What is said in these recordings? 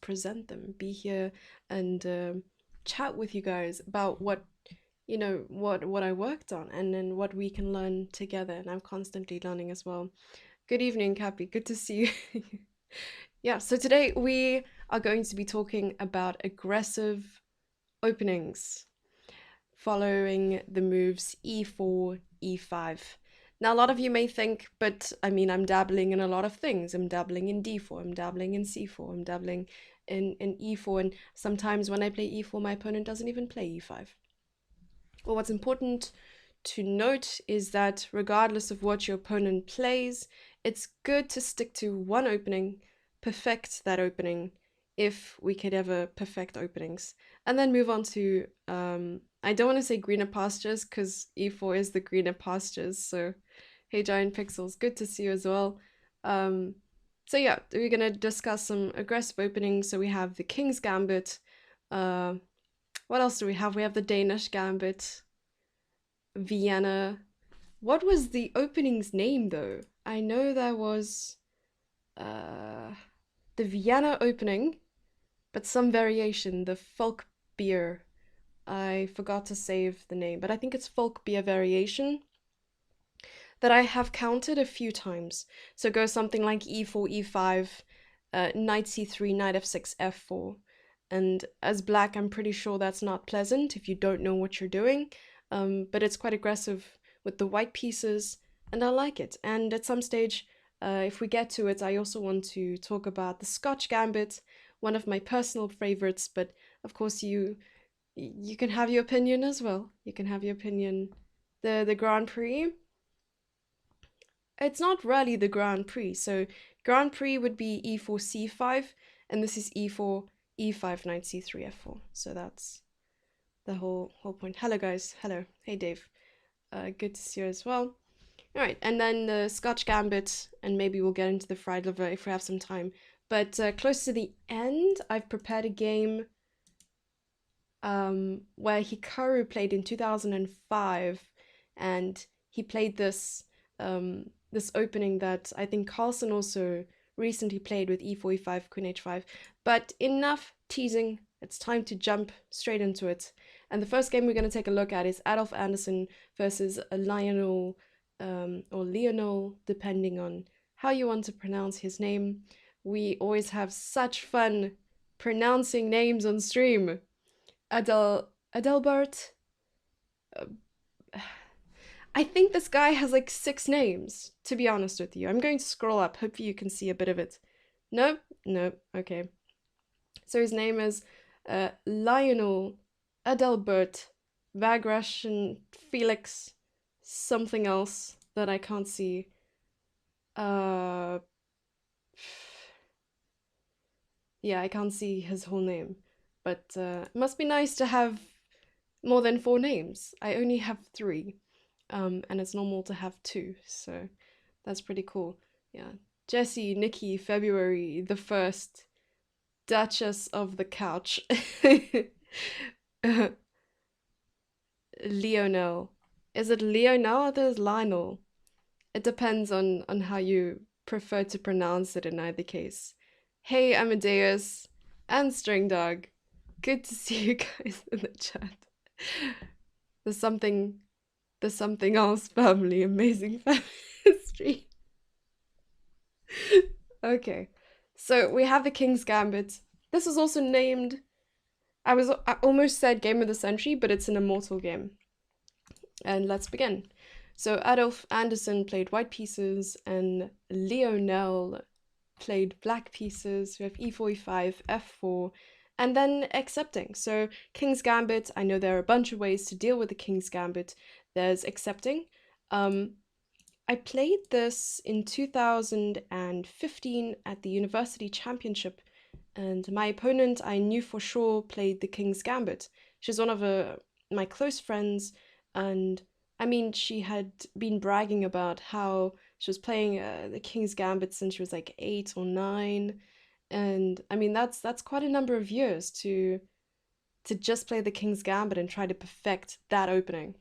present them, be here and chat with you guys about what what I worked on and then what we can learn together. And I'm constantly learning as well. Good evening, Cappy. Good to see you. Yeah, so today we are going to be talking about aggressive openings following the moves e4, e5. Now, a lot of you may think, but I mean, I'm dabbling in a lot of things. I'm dabbling in d4, I'm dabbling in c4, I'm dabbling in e4, and sometimes when I play e4, my opponent doesn't even play e5. Well, what's important to note is that regardless of what your opponent plays, it's good to stick to one opening, perfect that opening, if we could ever perfect openings, and then move on to, I don't want to say greener pastures, because e4 is the greener pastures, so hey Giant Pixels, good to see you as well. So yeah, we're going to discuss some aggressive openings. So we have the King's Gambit, what else do we have? We have the Danish Gambit, Vienna. What was the opening's name though? I know there was the Vienna opening, but some variation, the folk beer. I forgot to save the name, but I think it's folk beer variation that I have counted a few times. So go something like e4, e5, knight c3, knight f6, f4. And as black, I'm pretty sure that's not pleasant if you don't know what you're doing, but it's quite aggressive with the white pieces, and I like it. And at some stage, if we get to it, I also want to talk about the Scotch Gambit, one of my personal favorites, but of course you can have your opinion as well. You can have your opinion. The Grand Prix, it's not really the Grand Prix. So Grand Prix would be e4, c5, and this is e4, e5, knight c3, f4. So that's the whole point. Hello guys, hello. Hey Dave, good to see you as well. All right, and then the Scotch Gambit, and maybe we'll get into the fried liver if we have some time. But close to the end, I've prepared a game where Hikaru played in 2005, and he played this this opening that I think Carlsen also recently played with e4, e5, queen h5. But enough teasing, it's time to jump straight into it. And the first game we're going to take a look at is Adolf Andersen versus Lionel, or Lionel, depending on how you want to pronounce his name. We always have such fun pronouncing names on stream. Adelbert. I think this guy has like 6 names, to be honest with you. I'm going to scroll up. Hopefully you can see a bit of it. No? No. Okay. So his name is Lionel Adelbert Vagratian Felix something else that I can't see. Yeah, I can't see his whole name. But it must be nice to have more than 4 names. I only have 3. And it's normal to have 2, so that's pretty cool. Yeah, Jessie, Nikki, February the 1st, Duchess of the Couch, Lionel. Is it Lionel or there's Lionel? It depends on how you prefer to pronounce it in either case. Hey Amadeus and String Dog, good to see you guys in the chat. There's something else family, amazing family history. Okay, so we have the King's Gambit. This is also named, I almost said Game of the Century, but it's an immortal game. And let's begin. So Adolf Andersen played white pieces and Lionel played black pieces. We have e4, e5, f4, and then accepting. So King's Gambit, I know there are a bunch of ways to deal with the King's Gambit. There's accepting. I played this in 2015 at the University Championship, and my opponent I knew for sure played the King's Gambit. She's one of my close friends, and I mean, she had been bragging about how she was playing the King's Gambit since she was like 8 or 9, and I mean that's quite a number of years to just play the King's Gambit and try to perfect that opening.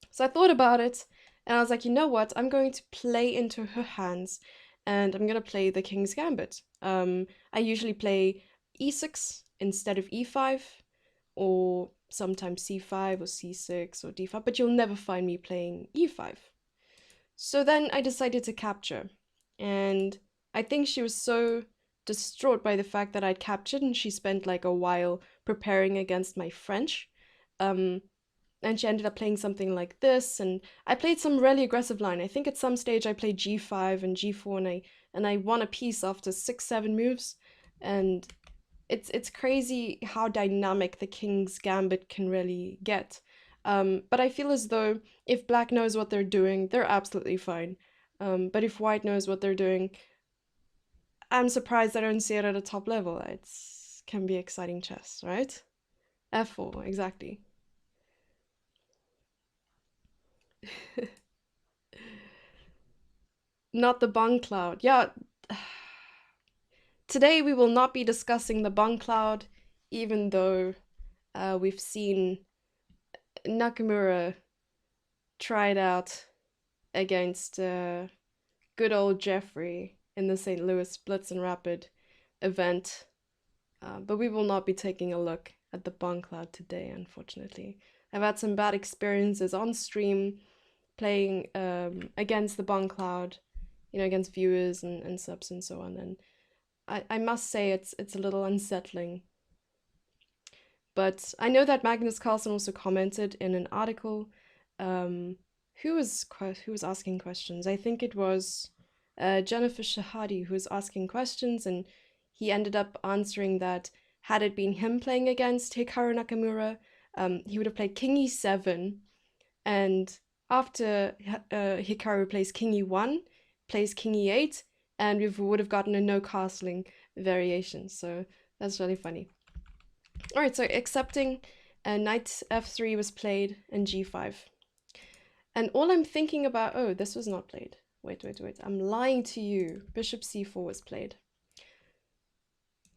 So I thought about it, and I was like, you know what? I'm going to play into her hands, and I'm going to play the King's Gambit. I usually play e6 instead of e5, or sometimes c5 or c6 or d5, but you'll never find me playing e5. So then I decided to capture, and I think she was so distraught by the fact that I'd captured, and she spent like a while preparing against my French. Um, and she ended up playing something like this, and I played some really aggressive line. I think at some stage I played g5 and g4, and I won a piece after 6-7 moves, and it's crazy how dynamic the king's gambit can really get. But I feel as though if black knows what they're doing, they're absolutely fine. But if white knows what they're doing, I'm surprised I don't see it at a top level. It's can be exciting chess, right? F4, exactly. Not the bung cloud. Yeah. Today we will not be discussing the bung cloud, even though we've seen Nakamura try it out against good old Jeffrey in the St. Louis Blitz and Rapid event. But we will not be taking a look at the bung cloud today, unfortunately. I've had some bad experiences on stream playing against the bung cloud, you know, against viewers and subs and so on. And I must say it's a little unsettling. But I know that Magnus Carlsen also commented in an article. Who was asking questions? I think it was Jennifer Shahadi who was asking questions, and he ended up answering that had it been him playing against Hikaru Nakamura, he would have played King E7, and after Hikaru plays King E1, plays King E8, and we would have gotten a no castling variation. So that's really funny. All right, so accepting knight f3 was played and g5. And all I'm thinking about, oh, this was not played. Wait, I'm lying to you. Bishop c4 was played.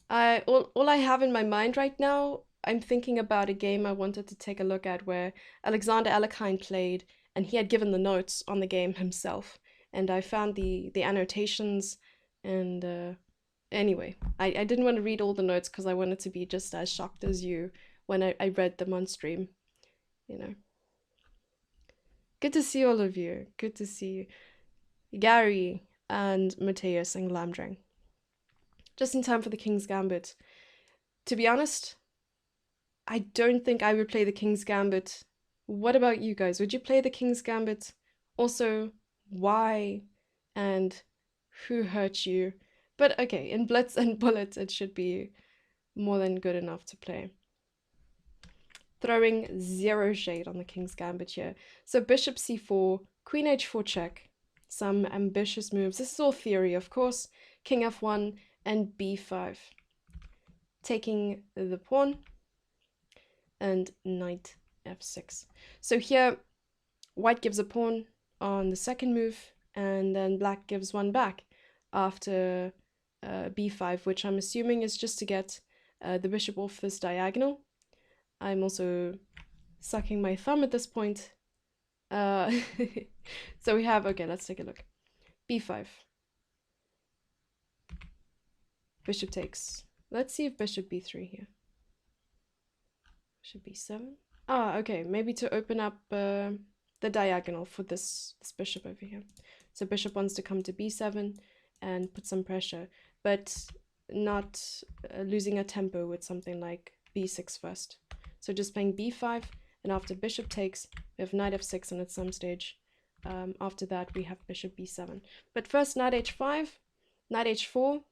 All I have in my mind right now, I'm thinking about a game I wanted to take a look at where Alexander Alekhine played, and he had given the notes on the game himself. And I found the annotations, and anyway, I didn't want to read all the notes because I wanted to be just as shocked as you when I read them on stream, you know. Good to see all of you. Good to see you. Gary and Mateus and Glamdrang. Just in time for the King's Gambit. To be honest, I don't think I would play the King's Gambit. What about you guys? Would you play the King's Gambit? Also, why and who hurt you? But okay, in Blitz and Bullets, it should be more than good enough to play. Throwing zero shade on the King's Gambit here. So Bishop c4, Queen h4 check. Some ambitious moves. This is all theory, of course. King f1 and b5. Taking the pawn. And knight f6. So here, white gives a pawn on the second move, and then black gives one back after b5, which I'm assuming is just to get the bishop off this diagonal. I'm also sucking my thumb at this point. So we have, okay, let's take a look. b5. Bishop takes. Let's see if bishop b3 here. Bishop b7. Ah, okay, maybe to open up the diagonal for this bishop over here. So bishop wants to come to b7 and put some pressure, but not losing a tempo with something like b6 first. So just playing b5, and after bishop takes, we have knight f6, and at some stage after that we have bishop b7. But first knight h5, knight h4,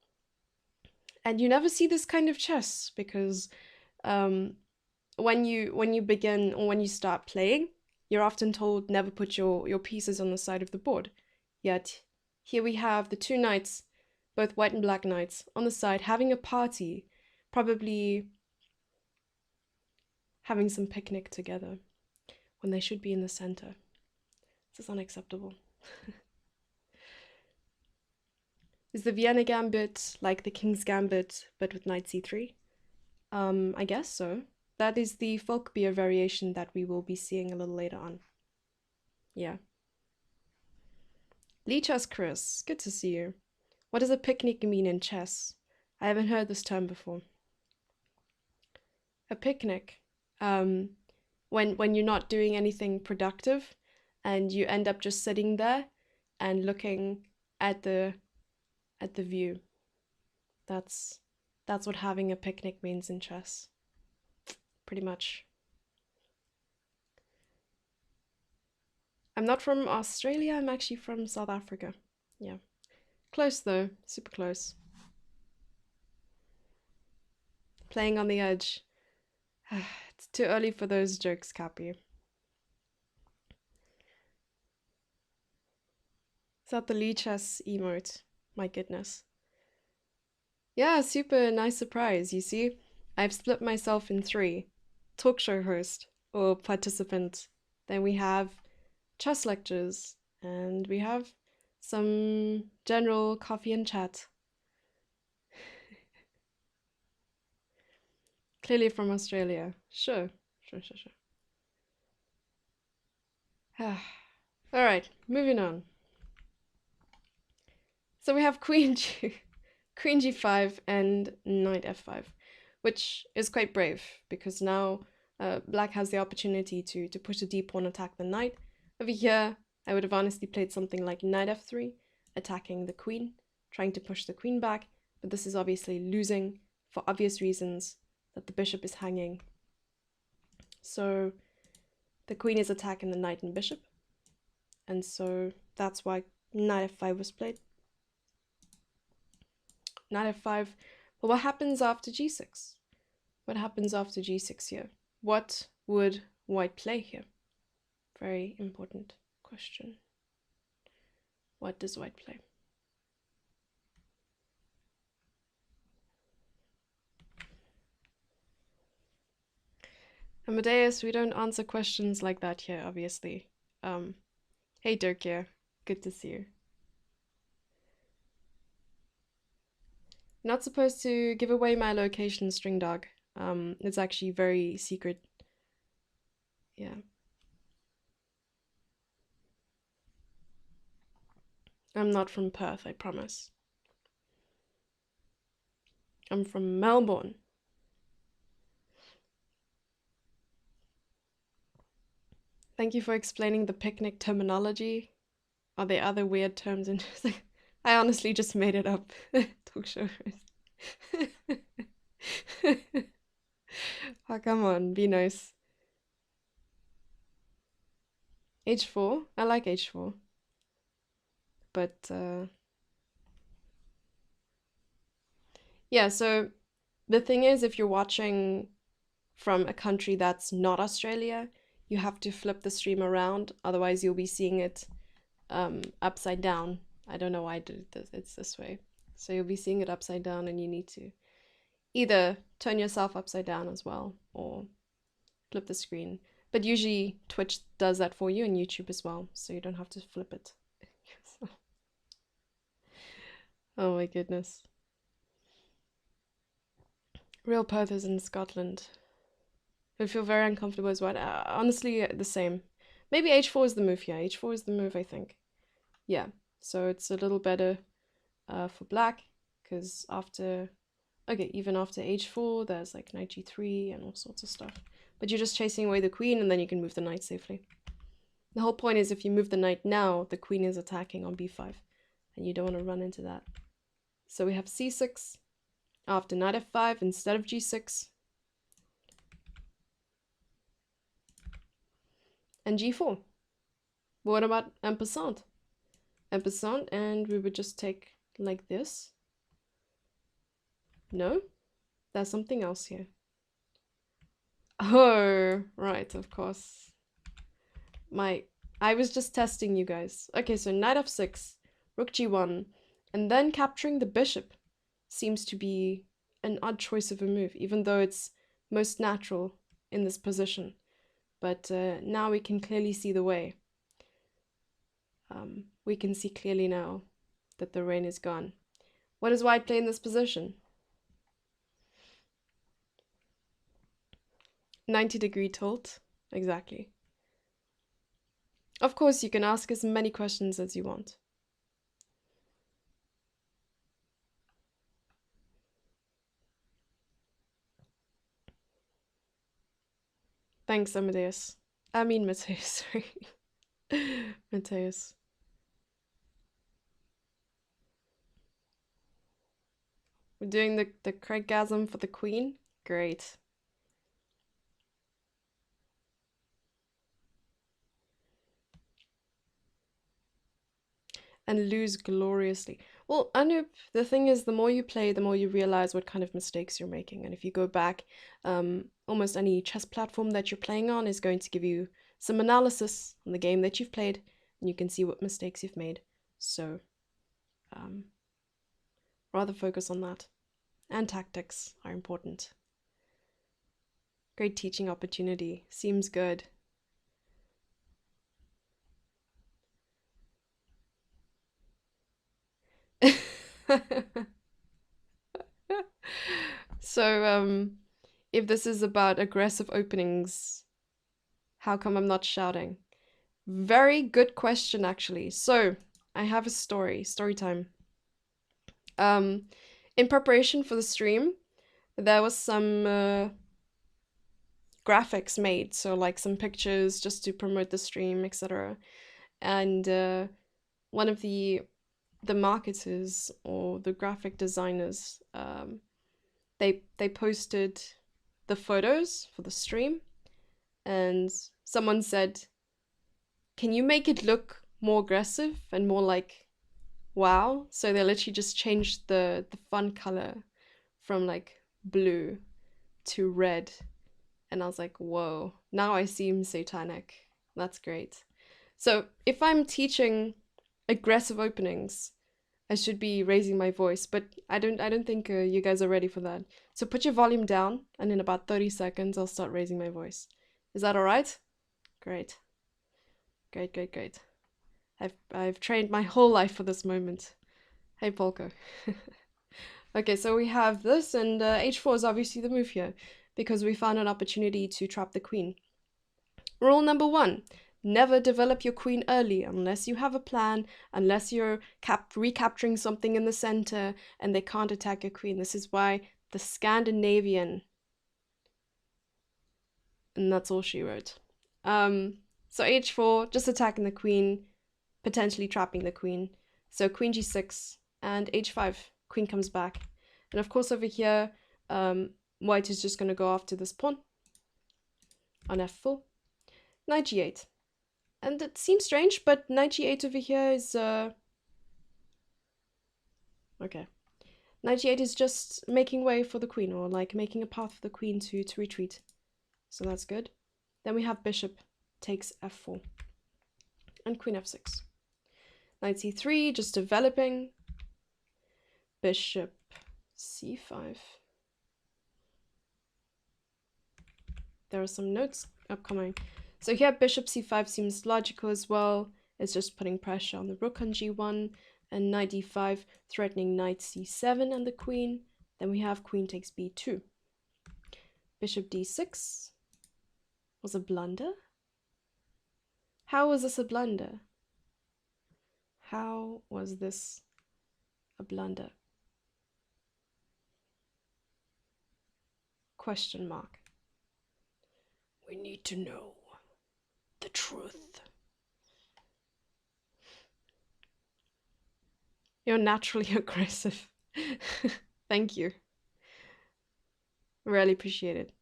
and you never see this kind of chess because when you begin or when you start playing, you're often told never put your pieces on the side of the board. Yet here we have the two knights, both white and black knights, on the side having a party, probably having some picnic together when they should be in the center. This is unacceptable. Is the Vienna Gambit like the King's Gambit but with knight c3? I guess so. That is the Folkbier variation that we will be seeing a little later on. Yeah. Lee Chess Chris, good to see you. What does a picnic mean in chess? I haven't heard this term before. a picnic. Um, when you're not doing anything productive and you end up just sitting there and looking at the view. That's what having a picnic means in chess. Pretty much. I'm not from Australia, I'm actually from South Africa. Yeah. Close though, super close. Playing on the edge. It's too early for those jokes, Cappy. Is that the Lee chess emote? My goodness. Yeah, super nice surprise, you see? I've split myself in three. Talk show host or participant. Then we have chess lectures, and we have some general coffee and chat. Clearly from Australia. Sure. All right, moving on. So we have queen g5 and knight f5, which is quite brave because now black has the opportunity to push a deep pawn, attack the knight. Over here, I would have honestly played something like knight f3, attacking the queen, trying to push the queen back, but this is obviously losing for obvious reasons, that the bishop is hanging. So the queen is attacking the knight and bishop, and so that's why knight f5 was played. Knight f5, but what happens after g6? What happens after g6 here? What would white play here? Very important question. What does white play? Amadeus, we don't answer questions like that here, obviously. Hey Dirk here, good to see you. Not supposed to give away my location, String Dog. It's actually very secret. Yeah. I'm not from Perth, I promise. I'm from Melbourne. Thank you for explaining the picnic terminology. Are there other weird terms in I honestly just made it up. Talk show. Oh, come on, be nice. H4. I like H4. But yeah, so the thing is, if you're watching from a country that's not Australia, you have to flip the stream around, otherwise you'll be seeing it upside down. I don't know why I did this. It's this way. So you'll be seeing it upside down, and you need to either turn yourself upside down as well or flip the screen. But usually Twitch does that for you, and YouTube as well, so you don't have to flip it. Oh my goodness. Real Perth is in Scotland. I feel very uncomfortable as well. Honestly, the same. Maybe h4 is the move here. h4 is the move, I think. Yeah, so it's a little better for black, because after, okay, even after h4, there's like knight g3 and all sorts of stuff. But you're just chasing away the queen, and then you can move the knight safely. The whole point is if you move the knight now, the queen is attacking on b5, and you don't want to run into that. So we have c6 after knight f5 instead of g6. And g4. What about en passant? En passant, and we would just take like this. No? There's something else here. Oh, right, of course. I was just testing you guys. Okay, so knight f6, rook g1, and then capturing the bishop seems to be an odd choice of a move, even though it's most natural in this position. But now we can clearly see the way. We can see clearly now that the rain is gone. What does white play in this position? 90-degree tilt, exactly. Of course, you can ask as many questions as you want. Thanks, Amadeus. I mean, Mateus, sorry. Mateus. We're doing the Craigasm for the Queen. Great. And lose gloriously. Well, Anoop, the thing is, the more you play, the more you realize what kind of mistakes you're making. And if you go back, almost any chess platform that you're playing on is going to give you some analysis on the game that you've played, and you can see what mistakes you've made. So, rather focus on that. And tactics are important. Great teaching opportunity. Seems good. So, if this is about aggressive openings, how come I'm not shouting? Very good question, actually. So, I have a story time. In preparation for the stream, there was some graphics made, so like some pictures just to promote the stream, etc. And one of the marketers or the graphic designers, they posted the photos for the stream, and someone said, can you make it look more aggressive and more like wow? So they literally just changed the font color from like blue to red, and I was like, whoa, now I seem satanic. That's great. So if I'm teaching aggressive openings, I should be raising my voice, but I don't think you guys are ready for that. So put your volume down, and in about 30 seconds, I'll start raising my voice. Is that all right? Great. Great, great, great. I've trained my whole life for this moment. Hey, Polko. Okay, so we have this, and h4 is obviously the move here, because we found an opportunity to trap the queen. Rule number 1. Never develop your queen early unless you have a plan, unless you're recapturing something in the center and they can't attack your queen. This is why the Scandinavian, and that's all she wrote. So h4, just attacking the queen, potentially trapping the queen. So queen g6 and h5, queen comes back. And of course over here, white is just going to go after this pawn on f4. Knight g8. And it seems strange, but knight g8 over here is... Okay. Knight g8 is just making way for the queen, or like making a path for the queen to retreat. So that's good. Then we have bishop takes f4. And queen f6. Knight c3, just developing. Bishop c5. There are some notes upcoming. So here bishop c5 seems logical as well. It's just putting pressure on the rook on g1, and knight d5 threatening knight c7 and the queen. Then we have queen takes b2. Bishop d6 was a blunder. How was this a blunder? How was this a blunder? Question mark. We need to know the truth. You're naturally aggressive. Thank you. Really appreciate it.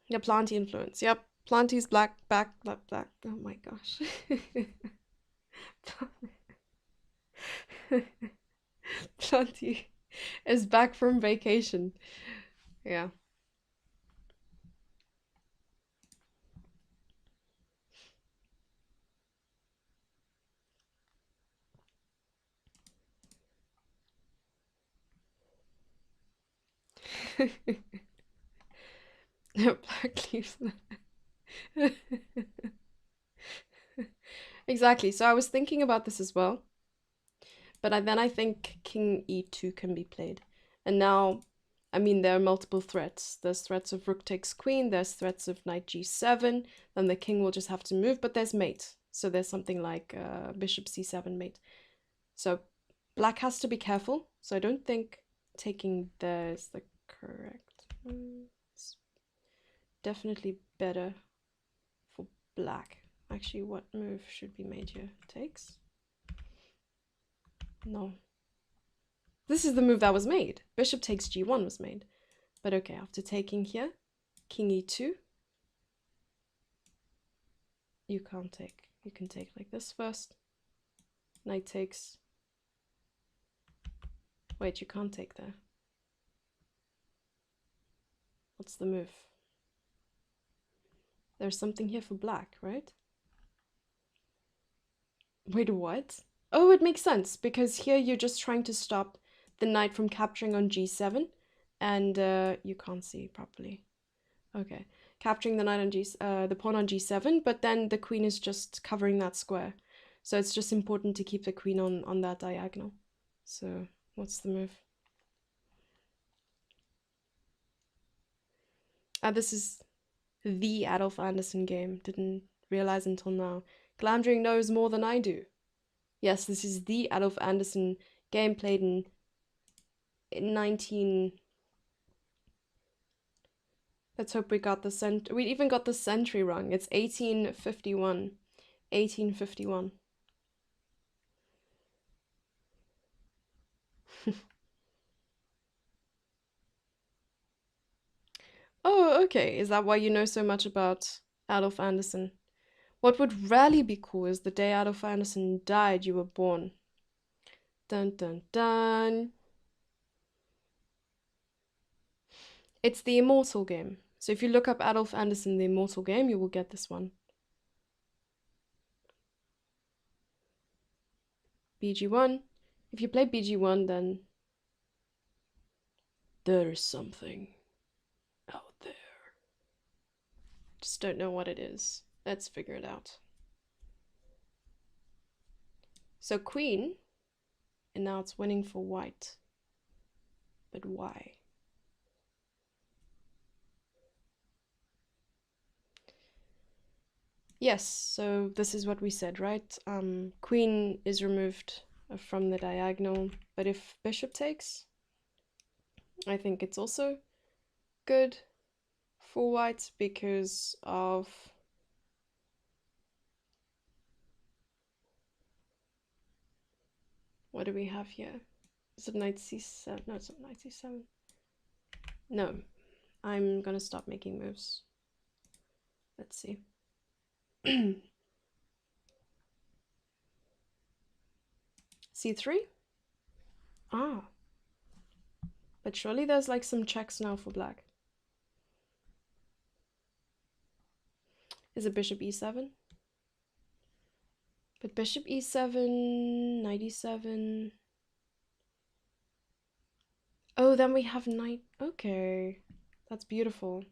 Yeah, Planty influence. Yep, Planty's black. Oh my gosh. Planty is back from vacation. Yeah. Black leaves. Exactly. So I was thinking about this as well. But then I think king e2 can be played. And now, I mean, there are multiple threats. There's threats of rook takes queen. There's threats of knight g7. Then the king will just have to move. But there's mate. So there's something like bishop c7 mate. So black has to be careful. So I don't think taking there is the correct... definitely better for black. Actually, what move should be made here? Takes? No. This is the move that was made. Bishop takes g1 was made. But okay, after taking here, king e2. You can't take. You can take like this first. Knight takes. Wait, you can't take there. What's the move? There's something here for black, right? Wait, what? Oh, it makes sense, because here you're just trying to stop the knight from capturing on g7, and you can't see properly. Okay, capturing the knight on the pawn on g7, but then the queen is just covering that square. So it's just important to keep the queen on that diagonal. So what's the move? This is the Adolf Andersen game. Didn't realize until now. Glandring knows more than I do. Yes, this is the Adolf Andersen game played in 19... Let's hope we got the we even got the century wrong. It's 1851. 1851. Oh, okay. Is that why you know so much about Adolf Andersen? What would really be cool is the day Adolf Andersen died, you were born. Dun dun dun. It's the Immortal game. So if you look up Adolf Andersen, the Immortal game, you will get this one. BG1. If you play BG1, then there's something out there. Just don't know what it is. Let's figure it out. So queen, and now it's winning for white. But why? Yes, so this is what we said, right? Queen is removed from the diagonal, but if bishop takes, I think it's also good for white because of what do we have here? Is it knight c7? No, it's not knight c7. No, I'm gonna stop making moves. Let's see. c3? Ah. But surely there's like some checks now for black. Is it bishop e7? But bishop e7, knight e7. Oh, then we have knight. Okay, that's beautiful.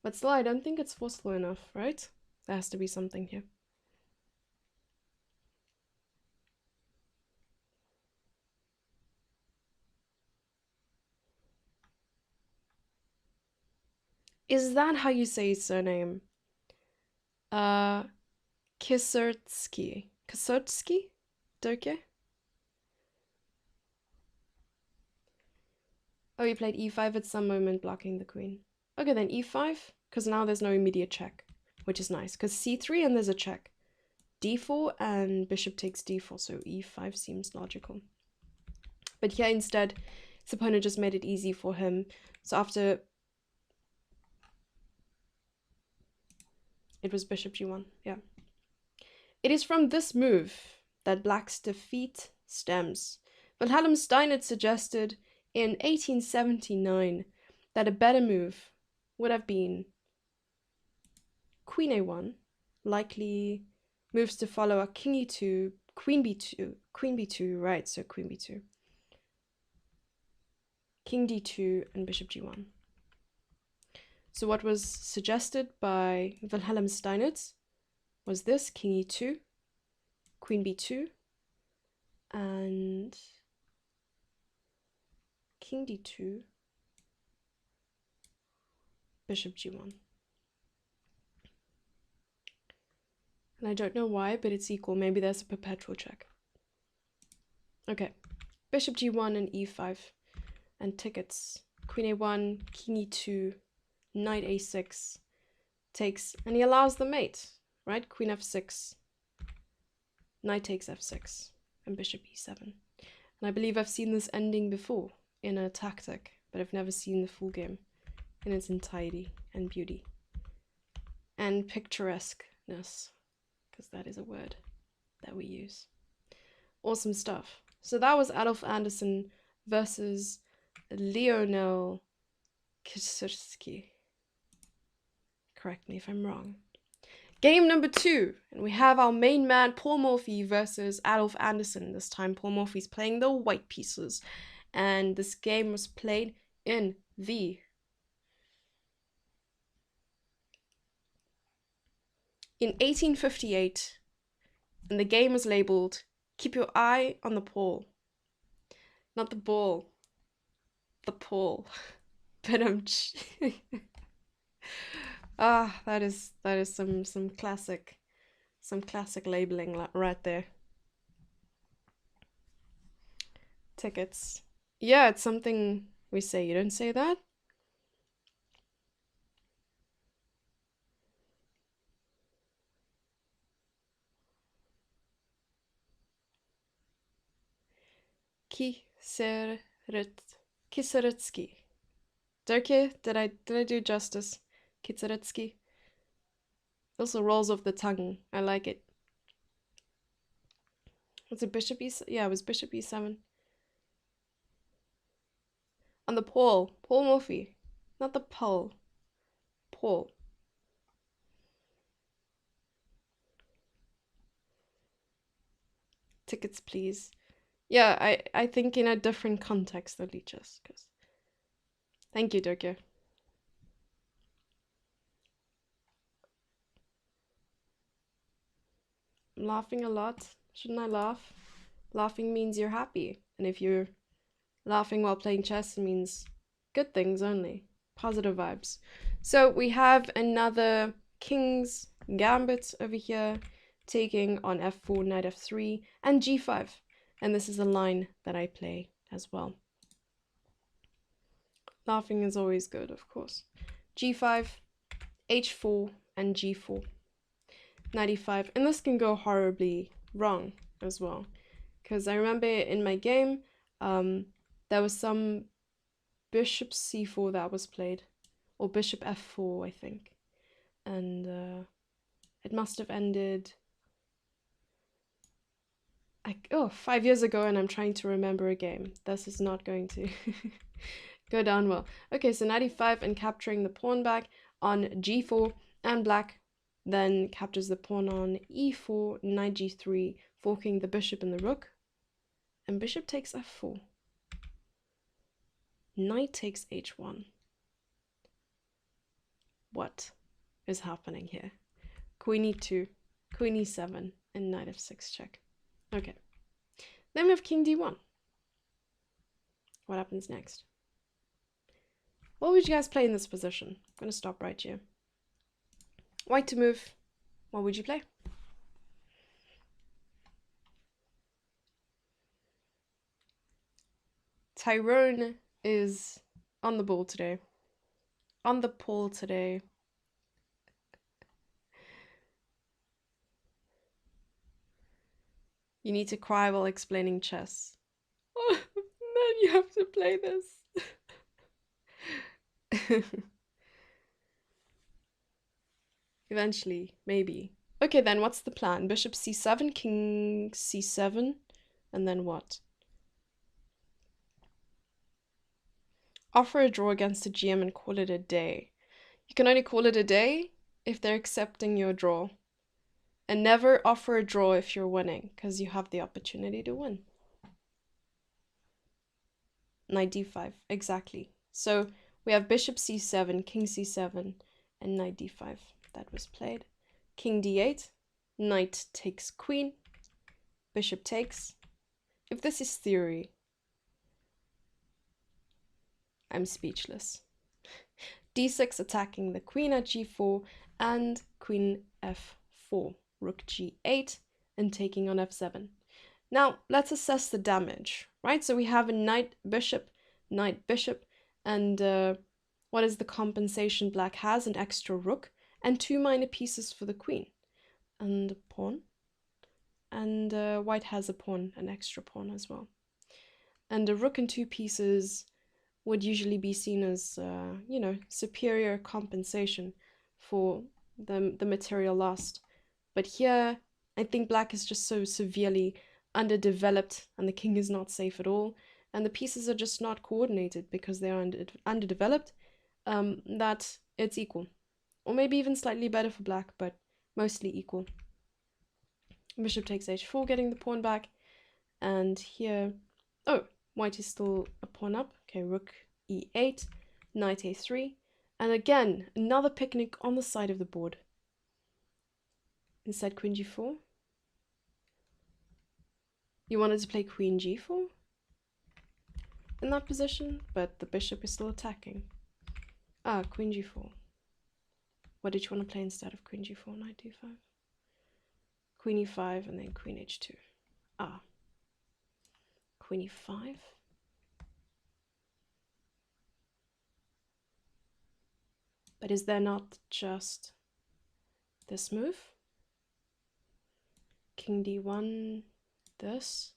But still, I don't think it's forceful enough, right? There has to be something here. Is that how you say his surname? Kieseritzky. Kieseritzky? Dirke? Oh, you played e5 at some moment, blocking the queen. Okay, then e5, because now there's no immediate check, which is nice, because c3 and there's a check. d4 and bishop takes d4, so e5 seems logical. But here instead, his opponent just made it easy for him. So after... It was bishop g1, yeah. It is from this move that black's defeat stems. Wilhelm Steinitz suggested in 1879 that a better move would have been queen a1, likely moves to follow are king e2, queen b2, right, so queen b2, king d2, and bishop g1. So what was suggested by Wilhelm Steinitz was this, king e2, queen b2, and king d2, bishop g1. And I don't know why, but it's equal. Maybe there's a perpetual check. Okay, bishop g1 and e5, and tickets. Queen a1, king e2, knight a6, takes, and he allows the mate, right? Queen f6, knight takes f6, and bishop e7. And I believe I've seen this ending before in a tactic, but I've never seen the full game in its entirety and beauty. And picturesqueness, because that is a word that we use. Awesome stuff. So that was Adolf Andersen versus Lionel Kieseritzky. Correct me if I'm wrong. Game number 2, and we have our main man Paul Morphy versus Adolf Andersen. This time Paul Morphy's playing the white pieces, and this game was played in the in 1858, and the game was labeled "Keep your eye on the Paul," not the ball, the Paul. But that is some classic labeling right there. Tickets. Yeah, it's something we say. You don't say that? Kieseritzky. Dirkie, did I do justice? Kieseritzky. Also rolls off the tongue. I like it. Was it bishop e7? Yeah, it was bishop e7. On the Paul Morphy. Not the Paul. Paul. Tickets, please. Yeah, I think in a different context, at least, just because. Thank you, Dirkie. I'm laughing a lot. Shouldn't I laugh? Laughing means you're happy. And if you're laughing while playing chess, it means good things only. Positive vibes. So we have another King's Gambit over here, taking on f4, knight f3, and g5. And this is a line that I play as well. Laughing is always good, of course. g5, h4, and g4. Knight e5. And this can go horribly wrong as well. Because I remember in my game, there was some bishop c4 that was played. Or bishop f4, I think. And it must have ended 5 years ago, and I'm trying to remember a game. This is not going to go down well. Okay, so knight e5 and capturing the pawn back on g4, and black then captures the pawn on e4, knight g3, forking the bishop and the rook, and bishop takes f4. Knight takes h1. What is happening here? Queen e2, queen e7, and knight f6 check. Okay. Then we have king d1. What happens next? What would you guys play in this position? I'm going to stop right here. White to move. What would you play? Tyrone is on the ball today. On the pole today. You need to cry while explaining chess. Oh, then you have to play this. Eventually, maybe. Okay, then what's the plan? Bishop c7, king c7, and then what? Offer a draw against a GM and call it a day. You can only call it a day if they're accepting your draw. And never offer a draw if you're winning, because you have the opportunity to win. Knight d5, exactly. So we have bishop c7, king c7, and knight d5. That was played. King d8, knight takes queen, bishop takes. If this is theory, I'm speechless. d6 attacking the queen at g4, and queen f4. Rook g8 and taking on f7. Now let's assess the damage, right? So we have a knight bishop, and what is the compensation black has? An extra rook, and 2 minor pieces for the queen. And a pawn. And white has a pawn, an extra pawn as well. And a rook and 2 pieces would usually be seen as, you know, superior compensation for the material lost. But here, I think black is just so severely underdeveloped, and the king is not safe at all. And the pieces are just not coordinated because they are underdeveloped, that it's equal. Or maybe even slightly better for black, but mostly equal. Bishop takes h4, getting the pawn back. And here, oh, white is still a pawn up. Okay, rook e8, knight a3. And again, another picnic on the side of the board. Instead, queen g4. You wanted to play queen g4 in that position, but the bishop is still attacking. Ah, queen g4. What did you want to play instead of queen g4, knight d5? Queen e5 and then queen h2. Ah. Queen e5. But is there not just this move? King d1, this.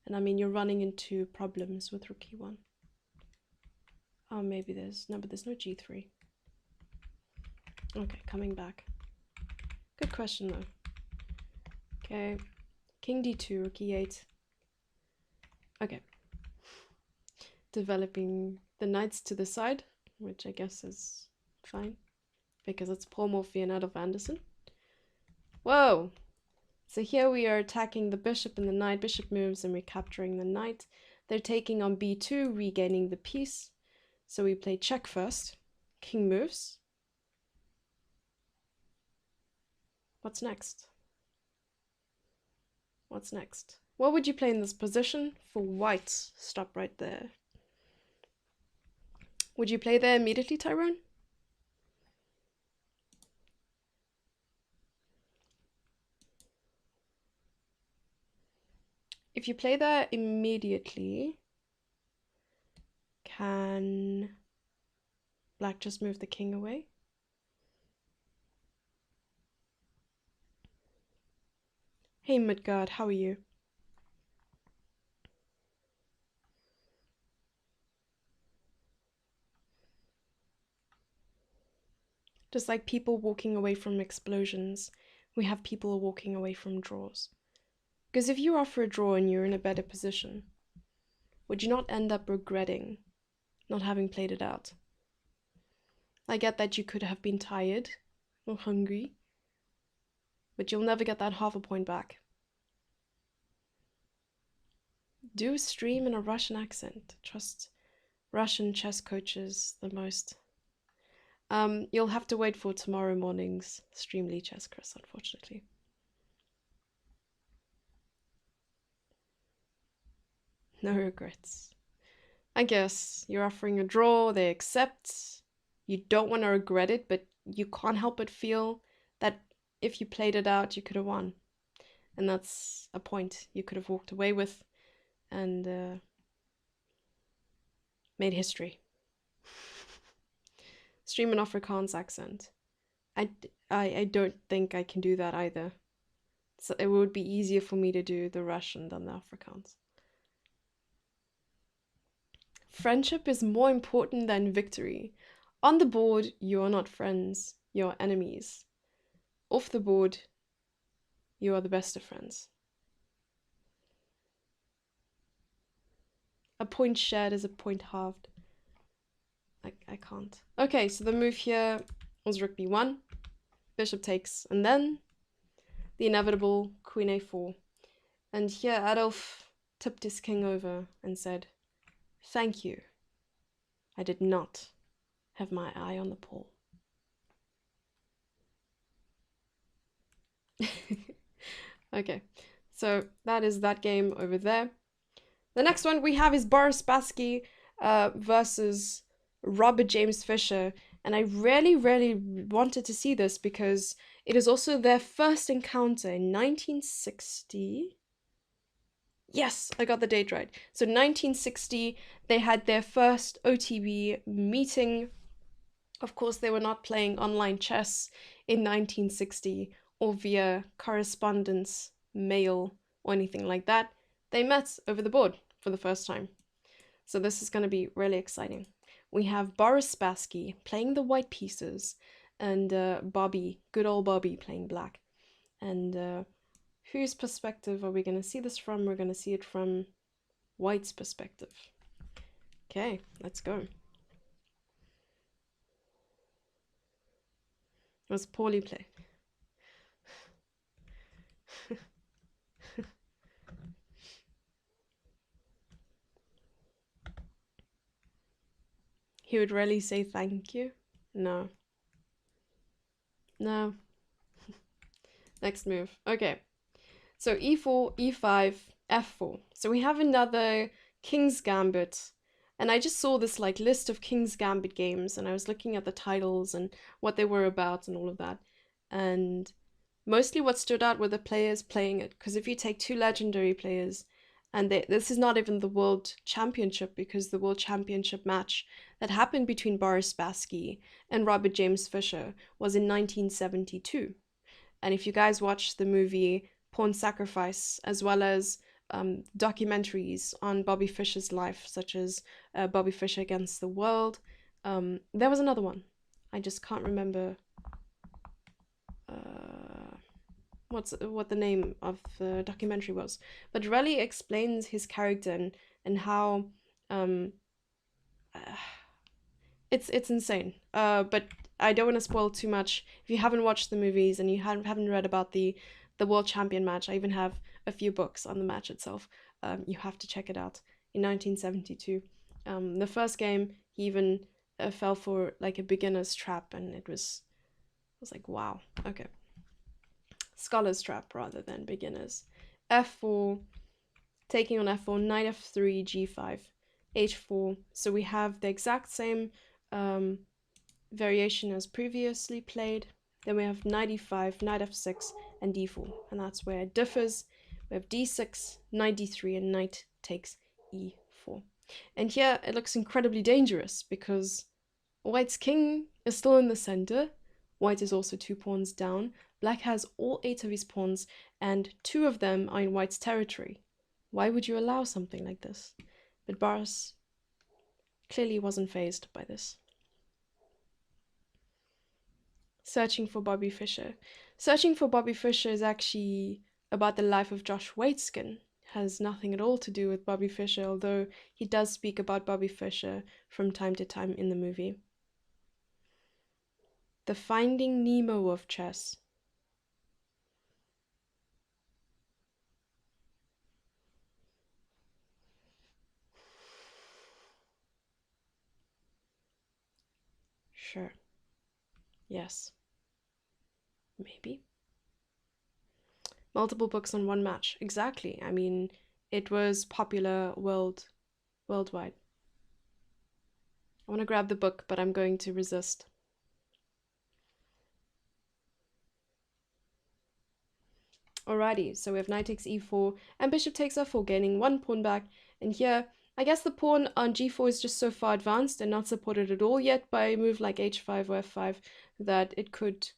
And I mean, you're running into problems with rook e1. Oh, maybe there's, no, but there's no g3. Okay, coming back. Good question though. Okay, king d2, rook e8. Okay. Developing the knights to the side, which I guess is fine, because it's Paul Morphy and out of Andersen. Whoa! So here we are attacking the bishop and the knight. Bishop moves and we're capturing the knight. They're taking on b2, regaining the piece. So we play check first. King moves. What's next? What's next? What would you play in this position for white? Stop right there. Would you play there immediately, Tyrone? If you play there immediately, can black just move the king away? Hey Midgard, how are you? Just like people walking away from explosions, we have people walking away from draws. Because if you offer a draw and you're in a better position, would you not end up regretting not having played it out? I get that you could have been tired or hungry, but you'll never get that half a point back. Do a stream in a Russian accent. Trust Russian chess coaches the most. You'll have to wait for tomorrow morning's Streamly Chess, Chris, unfortunately. No regrets. I guess you're offering a draw, they accept. You don't want to regret it, but you can't help but feel that if you played it out, you could have won. And that's a point you could have walked away with and made history. Stream an Afrikaans accent. I don't think I can do that either. So it would be easier for me to do the Russian than the Afrikaans. Friendship is more important than victory. On the board, you are not friends, you're enemies. Off the board, you are the best of friends. A point shared is a point halved. I can't. Okay, so the move here was rook b1, bishop takes, and then the inevitable queen a4. And here Adolf tipped his king over and said, "Thank you. I did not have my eye on the ball." Okay, so that is that game over there. The next one we have is Boris Spassky versus Robert James Fischer. And I really wanted to see this because it is also their first encounter in 1960. Yes, I got the date right. So 1960, they had their first OTB meeting Of course, they were not playing online chess in 1960 or via correspondence, mail, or anything like that. They met over the board for the first time. So this is going to be really exciting. We have Boris Spassky playing the white pieces, and Bobby, good old Bobby, playing black. And whose perspective are we going to see this from? We're going to see it from White's perspective. Okay, let's go. It was poorly played. He would really say thank you? No. No. Next move. Okay. So e4, e5, f4. So we have another King's Gambit. And I just saw this like list of King's Gambit games, and I was looking at the titles and what they were about and all of that. And mostly what stood out were the players playing it. Because if you take two legendary players, and this is not even the World Championship, because the World Championship match that happened between Boris Spassky and Robert James Fischer was in 1972. And if you guys watch the movie Pawn Sacrifice, as well as documentaries on Bobby Fischer's life, such as Bobby Fischer Against the World, there was another one. I just can't remember what the name of the documentary was, but really explains his character and how it's insane. But I don't want to spoil too much. If you haven't watched the movies and you haven't read about the world champion match, I even have a few books on the match itself. You have to check it out. In 1972, the first game he even fell for like a beginner's trap, and it was like, wow, okay. Scholar's trap rather than beginners. f4, taking on f4, knight f3, g5, h4. So we have the exact same variation as previously played. Then we have knight e5, knight f6, and d4. And that's where it differs. We have d6, knight d3, and knight takes e4. And here it looks incredibly dangerous because White's king is still in the center. White is also 2 pawns down. Black has all 8 of his pawns, and 2 of them are in White's territory. Why would you allow something like this? But Boris clearly wasn't fazed by this. Searching for Bobby Fischer. Searching for Bobby Fischer is actually about the life of Josh Waitzkin. Has nothing at all to do with Bobby Fischer, although he does speak about Bobby Fischer from time to time in the movie. The Finding Nemo of chess. Sure. Yes. Maybe. Multiple books on one match. Exactly. I mean, it was popular worldwide. I want to grab the book, but I'm going to resist. Alrighty, so we have knight takes e4 and bishop takes f4, gaining 1 pawn back. And here, I guess the pawn on g4 is just so far advanced and not supported at all yet by a move like h5 or f5 that it could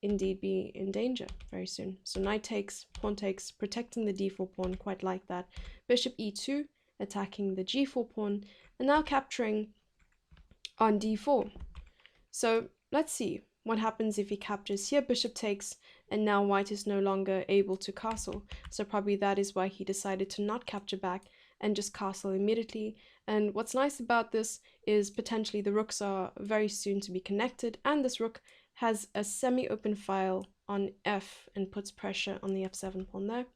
indeed be in danger very soon. So knight takes, pawn takes, protecting the d4 pawn, quite like that. Bishop e2, attacking the g4 pawn, and now capturing on d4. So let's see what happens if he captures here. Bishop takes, and now White is no longer able to castle. So probably that is why he decided to not capture back and just castle immediately. And what's nice about this is potentially the rooks are very soon to be connected, and this rook has a semi-open file on f and puts pressure on the f7 pawn there.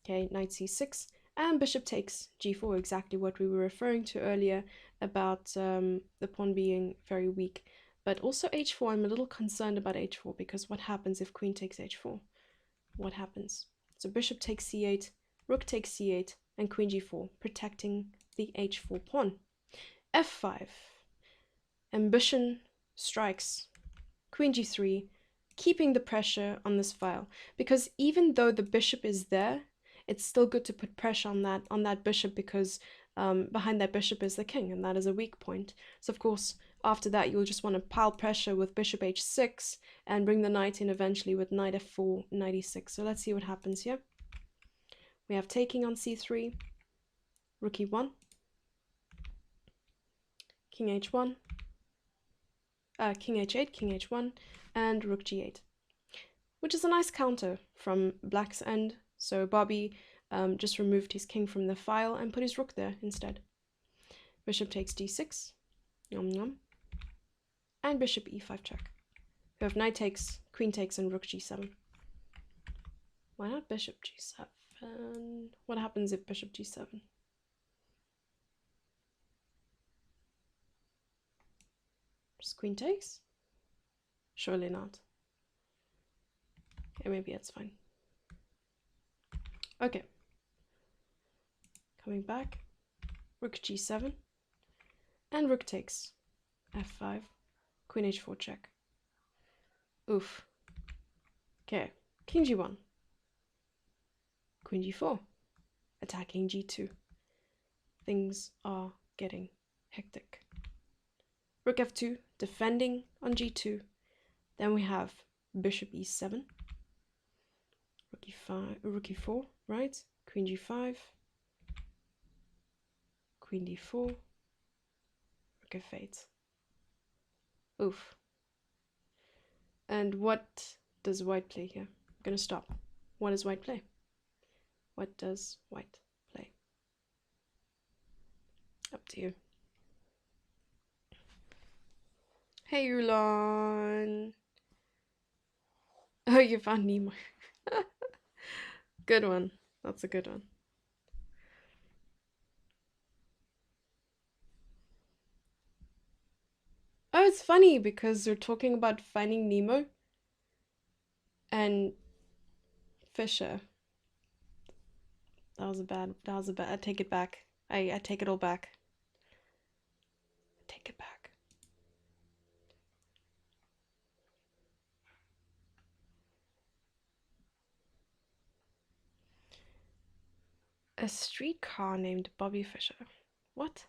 Okay, knight c6, and bishop takes g4, exactly what we were referring to earlier about the pawn being very weak. But also h4, I'm a little concerned about h4, because what happens if queen takes h4? What happens? So bishop takes c8, rook takes c8, and queen g4, protecting the h4 pawn. f5, ambition strikes, queen g3, keeping the pressure on this file, because even though the bishop is there, it's still good to put pressure on that bishop, because behind that bishop is the king, and that is a weak point. So of course, after that, you'll just want to pile pressure with bishop h6 and bring the knight in eventually with knight f4, knight e6. So let's see what happens here. We have taking on c3, rook e1, king h1, king h8, king h1, and rook g8, which is a nice counter from black's end. So Bobby just removed his king from the file and put his rook there instead. Bishop takes d6, yum yum, and bishop e5 check. We have knight takes, queen takes, and rook g7. Why not bishop g7? What happens if bishop g7? Just queen takes? Surely not. Okay, maybe it's fine. Okay. Coming back. Rook g7. And rook takes. f5. Queen h4 check. Oof. Okay. King g1. Queen g4. Attacking g2. Things are getting hectic. Rook f2, defending on g2. Then we have bishop e7. Rook e5, rook e4, right? Queen g5. Queen d4. Rook f8. Oof. And what does white play here? I'm gonna stop. What does white play? What does white play? Up to you. Hey, Ulan. Oh, you found Nemo. Good one. That's a good one. Oh, it's funny because we're talking about finding Nemo and Fischer. That was a bad, I take it back. I take it all back. Take it back. A streetcar named Bobby Fischer. What?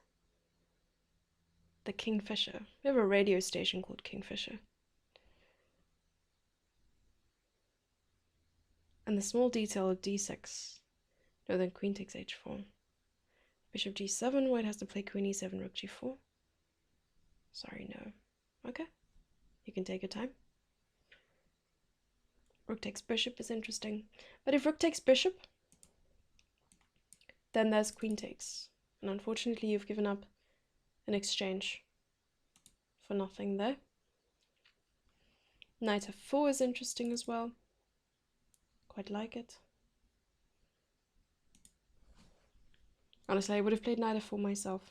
The Kingfisher. We have a radio station called Kingfisher. And the small detail of d6. No, then queen takes h4. Bishop g7, white has to play queen e7, rook g4. Sorry, no. Okay. You can take your time. Rook takes bishop is interesting. But if rook takes bishop, then there's queen takes. And unfortunately, you've given up an exchange for nothing there. Knight f4 is interesting as well. Quite like it. Honestly, I would have played knight f4 myself.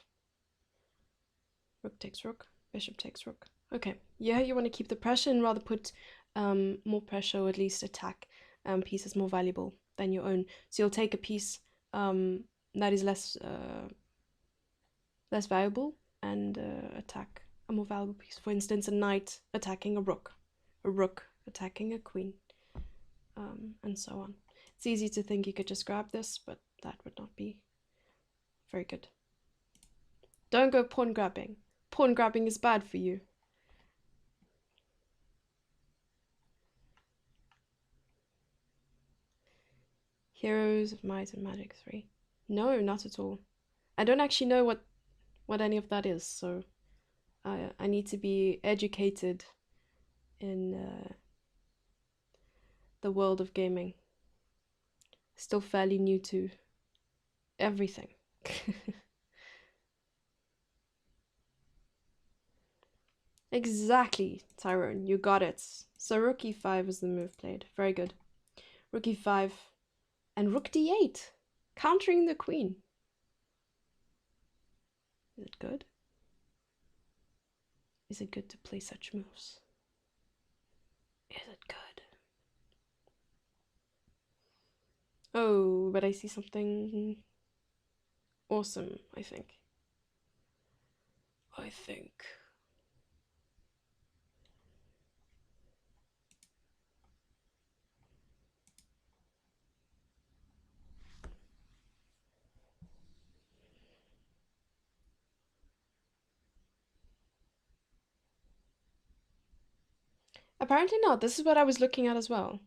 Rook takes rook, bishop takes rook. Okay, yeah, you want to keep the pressure and rather put more pressure, or at least attack pieces more valuable than your own. So you'll take a piece that is less valuable and attack a more valuable piece. For instance, a knight attacking a rook attacking a queen, and so on. It's easy to think you could just grab this, but that would not be very good. Don't go pawn grabbing. Pawn grabbing is bad for you. Heroes of Might and Magic 3. No, not at all. I don't actually know what any of that is, so I need to be educated in the world of gaming. Still fairly new to everything. Exactly, Tyrone, you got it. So rook e5 is the move played. Very good. Rook e5 and rook d8, countering the queen. Is it good? Is it good to play such moves? Is it good? Oh, but I see something awesome, I think. Apparently not. This is what I was looking at as well.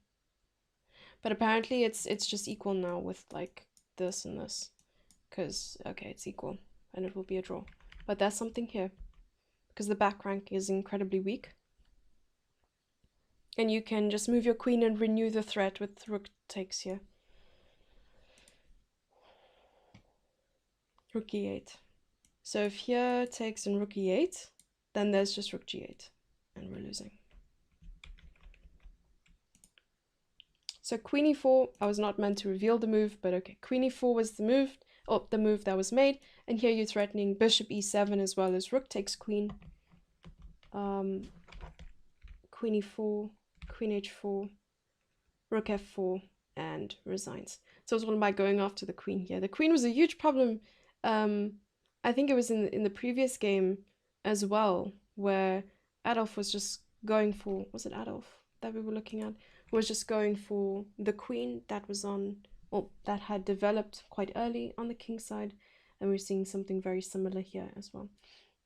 But apparently it's just equal now with like this and this. Because, okay, it's equal. And it will be a draw. But there's something here. Because the back rank is incredibly weak. And you can just move your queen and renew the threat with rook takes here. Rook e8. So if here takes and rook e8, then there's just rook g8. And we're losing. So queen e4, I was not meant to reveal the move, but okay. Queen e4 was the move, the move that was made. And here you're threatening bishop e7 as well as rook takes queen. Queen e4, queen h4, rook f4, and resigns. So it's all about going after the queen here. The queen was a huge problem. I think it was in the previous game as well, where Adolf was just going for, was it Adolf that we were looking at? Was just going for the queen that was on, or that had developed quite early on the king side, and we're seeing something very similar here as well.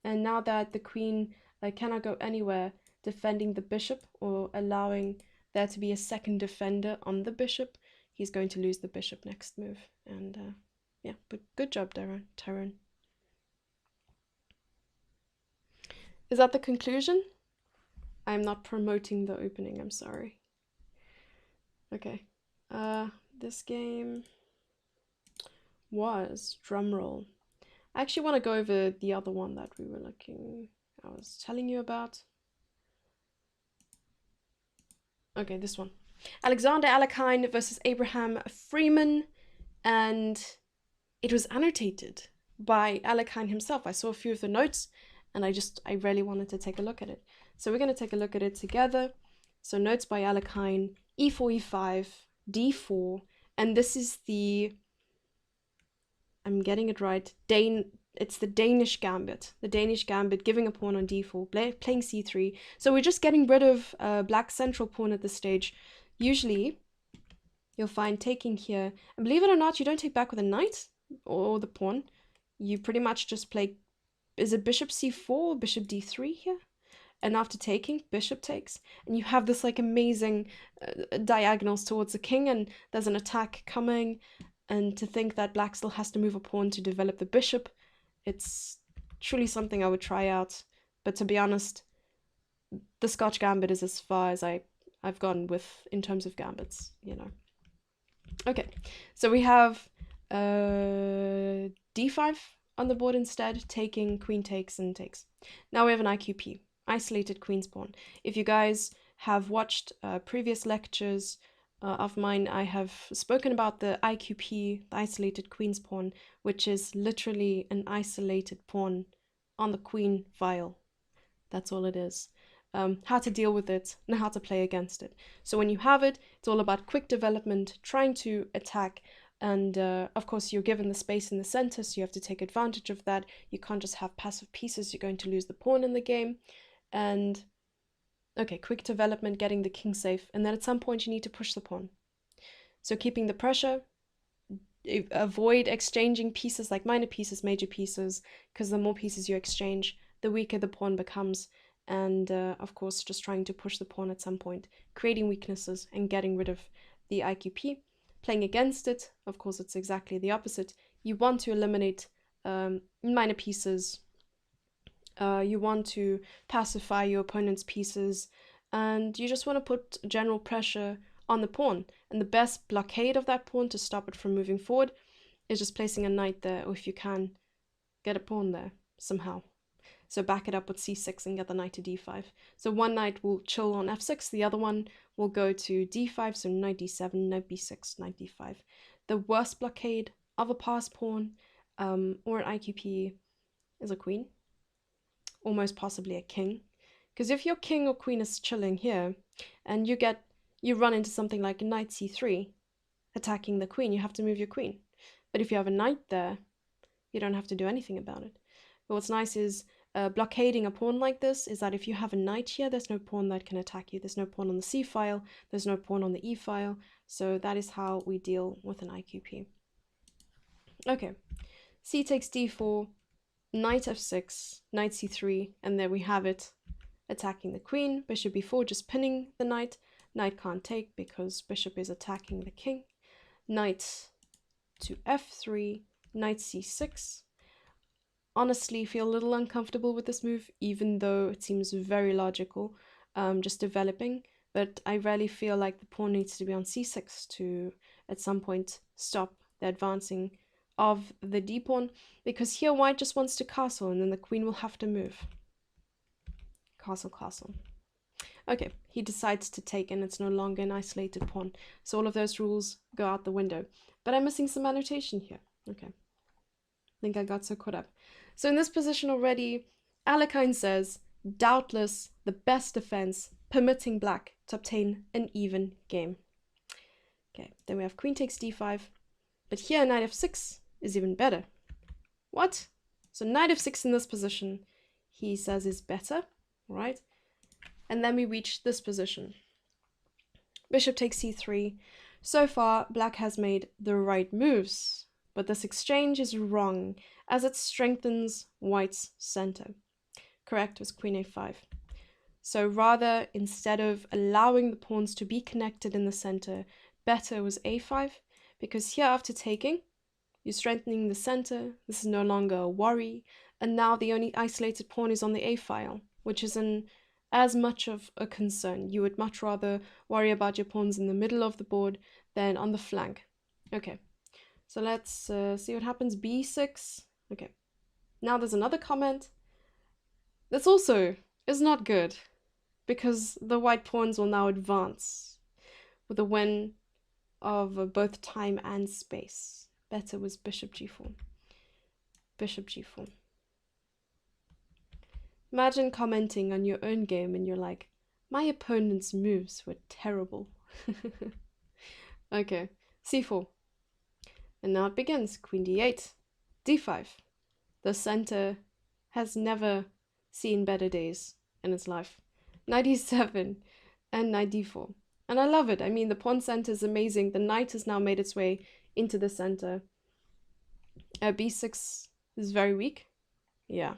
And now that the queen cannot go anywhere defending the bishop or allowing there to be a second defender on the bishop, he's going to lose the bishop next move. And yeah, but good job, Taran. Is that the conclusion? I'm not promoting the opening, I'm sorry. Okay, this game was, drumroll. I actually want to go over the other one that we were I was telling you about. Okay, this one. Alexander Alekhine versus Abraham Freeman, and it was annotated by Alekhine himself. I saw a few of the notes, and I really wanted to take a look at it. So we're going to take a look at it together. So notes by Alekhine, e4, e5, d4, and this is the, I'm getting it right, it's the Danish gambit. The Danish gambit, giving a pawn on d4, playing c3. So we're just getting rid of black central pawn at this stage. Usually, you'll find taking here, and believe it or not, you don't take back with a knight or the pawn. You pretty much just play, is it bishop c4, bishop d3 here? And after taking, bishop takes, and you have this like amazing diagonals towards the king, and there's an attack coming, and to think that black still has to move a pawn to develop the bishop, it's truly something I would try out. But to be honest, the Scotch gambit is as far as I've gone with in terms of gambits, you know. Okay, so we have d5 on the board instead, taking, queen takes and takes. Now we have an IQP. Isolated queen's pawn. If you guys have watched previous lectures of mine, I have spoken about the IQP, the isolated queen's pawn, which is literally an isolated pawn on the queen file. That's all it is. How to deal with it and how to play against it. So when you have it, it's all about quick development, trying to attack, and of course you're given the space in the center, so you have to take advantage of that. You can't just have passive pieces, you're going to lose the pawn in the game. And okay, quick development, getting the king safe, and then at some point you need to push the pawn. So keeping the pressure, avoid exchanging pieces like minor pieces, major pieces, because the more pieces you exchange, the weaker the pawn becomes. And of course, just trying to push the pawn at some point, creating weaknesses and getting rid of the IQP. Playing against it, of course, it's exactly the opposite. You want to eliminate minor pieces. You want to pacify your opponent's pieces, and you just want to put general pressure on the pawn. And the best blockade of that pawn to stop it from moving forward is just placing a knight there, or if you can, get a pawn there somehow. So back it up with c6 and get the knight to d5. So one knight will chill on f6, the other one will go to d5, so knight d7, knight b6, knight d5. The worst blockade of a pass pawn or an IQP is a queen. Almost possibly a king, because if your king or queen is chilling here and you run into something like knight c3 attacking the queen, you have to move your queen. But if you have a knight there, you don't have to do anything about it. But what's nice is blockading a pawn like this is that if you have a knight here, there's no pawn that can attack you. There's no pawn on the c file, there's no pawn on the e file. So that is how we deal with an IQP. Okay, c takes d4, knight f6, knight c3, and there we have it. attacking the queen. Bishop b4, just pinning the knight. Knight can't take because bishop is attacking the king. Knight to f3, knight c6. Honestly, feel a little uncomfortable with this move, even though it seems very logical, just developing. But I really feel like the pawn needs to be on c6 to, at some point, stop the advancing of the d-pawn, because here white just wants to castle, and then the queen will have to move. Castle, castle. Okay, he decides to take, and it's no longer an isolated pawn. So all of those rules go out the window. But I'm missing some annotation here. Okay. I think I got so caught up. So in this position already, Alekhine says, doubtless the best defense, permitting black to obtain an even game. Okay, then we have queen takes d5. But here knight f6 is even better. What? So knight f6 in this position, he says is better, right? And then we reach this position. Bishop takes c3. So far, black has made the right moves, but this exchange is wrong as it strengthens white's center. Correct was queen a5. So rather, instead of allowing the pawns to be connected in the center, better was a5, because here after taking, you're strengthening the center. This is no longer a worry, and now the only isolated pawn is on the a file, which isn't as much of a concern. You would much rather worry about your pawns in the middle of the board than on the flank. Okay, so let's see what happens. b6. Okay, now there's another comment. This also is not good, because the white pawns will now advance with a win of both time and space. Better was bishop g4. Bishop g4. Imagine commenting on your own game and you're like, my opponent's moves were terrible. Okay, c4. And now it begins. Queen d8, d5. The center has never seen better days in its life. Knight e7 and knight d4. And I love it. I mean, the pawn center is amazing. The knight has now made its way into the center. b6 is very weak. Yeah.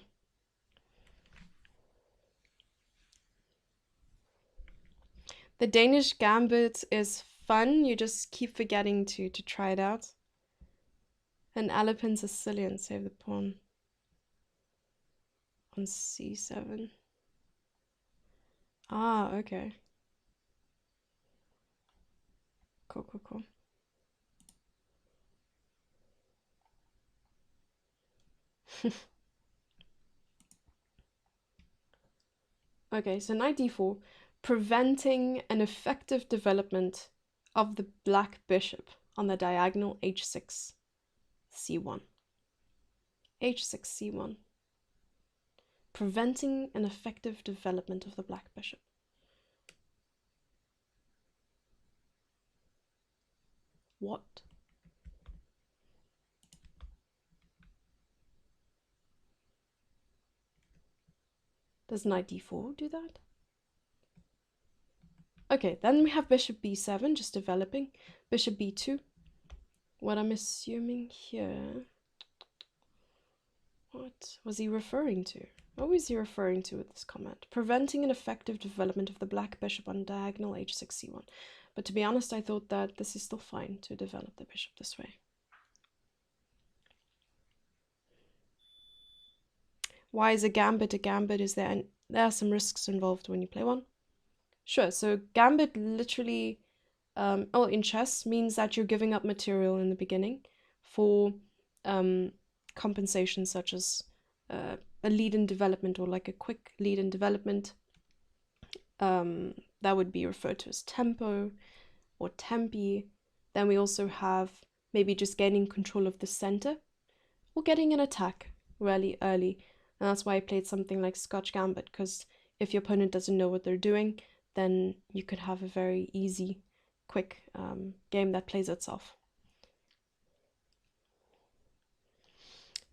The Danish gambit is fun. You just keep forgetting to try it out. And Alapin Sicilian, save the pawn on c7. Ah, okay. Cool, cool, cool. Okay, so knight d4, preventing an effective development of the black bishop on the diagonal h6, c1. h6, c1. Preventing an effective development of the black bishop. What? Does knight d4 do that? Okay, then we have bishop b7, just developing. Bishop b2. What I'm assuming here... What was he referring to? What was he referring to with this comment? Preventing an effective development of the black bishop on diagonal h6, c1. But to be honest, I thought that this is still fine to develop the bishop this way. Why is a gambit a gambit? Is there, and there are some risks involved when you play one? Sure, so gambit literally, in chess, means that you're giving up material in the beginning for compensation, such as a lead in development or like a quick lead in development. That would be referred to as tempo or tempi. Then we also have maybe just gaining control of the center or getting an attack really early. And that's why I played something like Scotch Gambit, because if your opponent doesn't know what they're doing, then you could have a very easy, quick game that plays itself.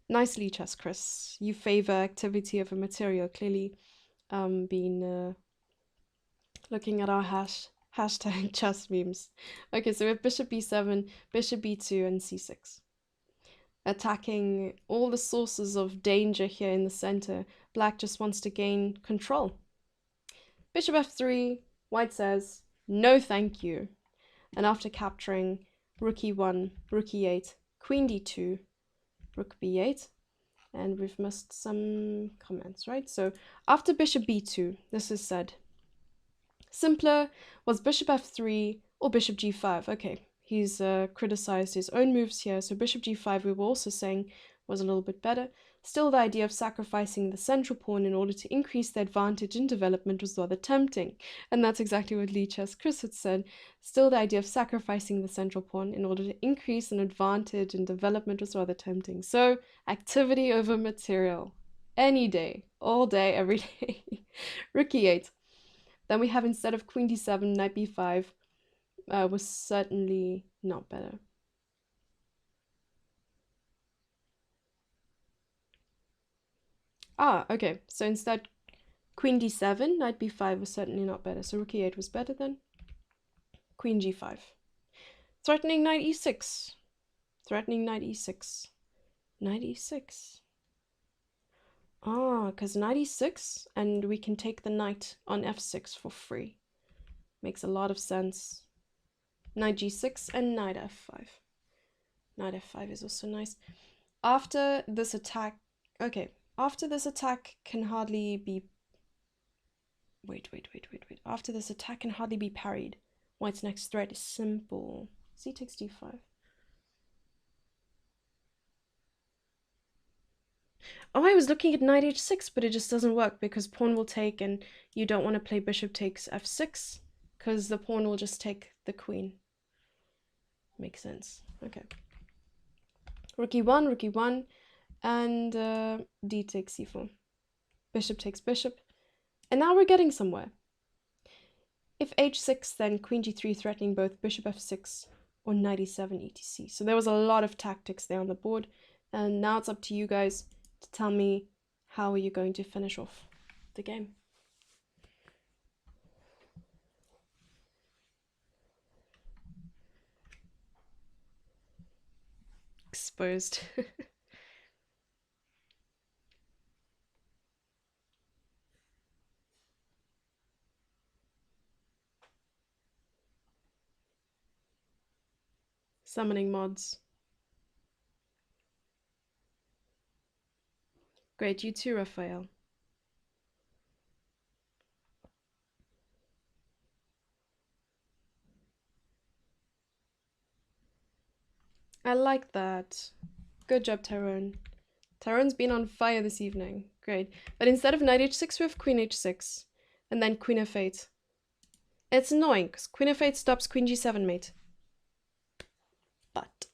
Nicely, Chess Chris. You favor activity over material. Clearly, been looking at our hashtag chess memes. Okay, so we have bishop b7, bishop b2, and c6. Attacking all the sources of danger here in the center. Black just wants to gain control. bishop f3, white says, no thank you. And after capturing rook e1, rook e8, queen d2, rook b8, and we've missed some comments, right? So after bishop b2, this is said. Simpler was bishop f3 or bishop g5. Okay, he's criticized his own moves here. So bishop g5, we were also saying, was a little bit better. Still, the idea of sacrificing the central pawn in order to increase the advantage in development was rather tempting. And that's exactly what Lichess Chris had said. Still, the idea of sacrificing the central pawn in order to increase an advantage in development was rather tempting. So, activity over material. Any day, all day, every day. Rook e8. Then we have, instead of queen d7, knight b5 was certainly not better. Ah, okay. So instead, queen d7, knight b5 was certainly not better. So rook e8 was better then. Queen g5. Threatening knight e6. Threatening knight e6. Knight e6. Ah, because knight e6, and we can take the knight on f6 for free. Makes a lot of sense. Knight g6 and knight f5. Knight f5 is also nice. After this attack... Okay, after this attack can hardly be... Wait. After this attack can hardly be parried. White's next threat is simple. C takes d5. Oh, I was looking at knight h6, but it just doesn't work because pawn will take, and you don't want to play bishop takes f6 because the pawn will just take the queen. Makes sense. Okay. Rook e1, and d takes c4. Bishop takes bishop. And now we're getting somewhere. If h6, then queen g3 threatening both bishop f6 or knight e7, etc. So there was a lot of tactics there on the board. And now it's up to you guys to tell me how are you going to finish off the game. Exposed. Summoning mods. Great, you too, Raphael. I like that. Good job, Tyrone. Tyrone's been on fire this evening. Great. But instead of knight h6, we have queen h6. And then queen f8. It's annoying, because queen f8 stops queen g7 mate. But.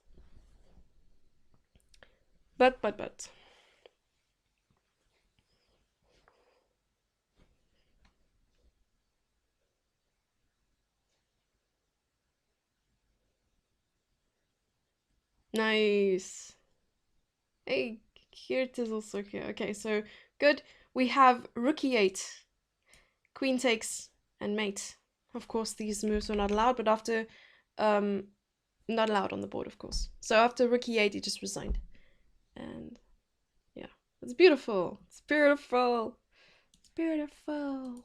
Nice. Hey, here it is also here. Okay, so good. We have rook e8, queen takes, and mate. Of course, these moves were not allowed, but after, not allowed on the board, of course. So after rook e8, he just resigned. And yeah, it's beautiful. It's beautiful. It's beautiful.